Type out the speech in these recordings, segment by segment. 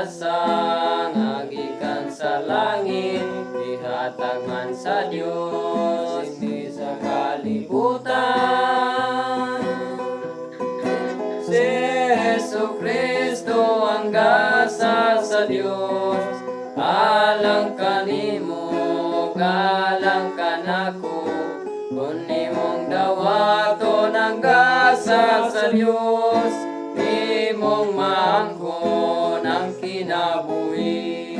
gasa nga gikan sa langit, ihatag man sa Dios dinhi sa kalibutan. Si Jesucristo ang gasa sa Dios, alang kanimo, alang kanako, kun imong dawaton ang gasa sa Dios, imong maangkon ang kinabuhi.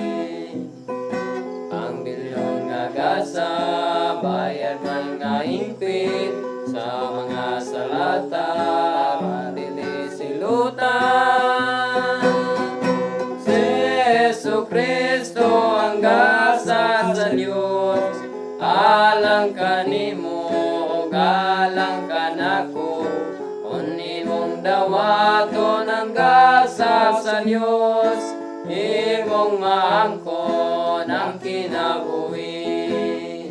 Ang bilyon nga gasa, bayad man nga hingpit, sa mga salata, madili silutan. Si Jesucristo ang gasa sa Dios, alang kanimo, alang kanako, kun imong dawaton ang gasa sa Dios, imong maangkon ang kinabuhi.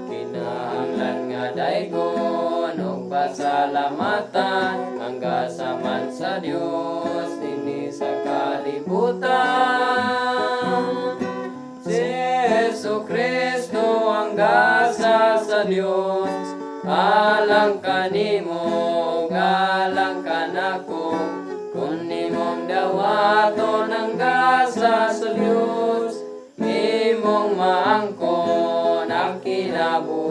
Kinahanglan nga daygon og pasalamatan, ang gasa man sa Dios dinhi sa kalibutan. Si Jesucristo ang gasa sa Dios, alang kanimo, alang kanako, kun imong dawaton ang gasa sa Dios, imong maangkon ang kinabuhi.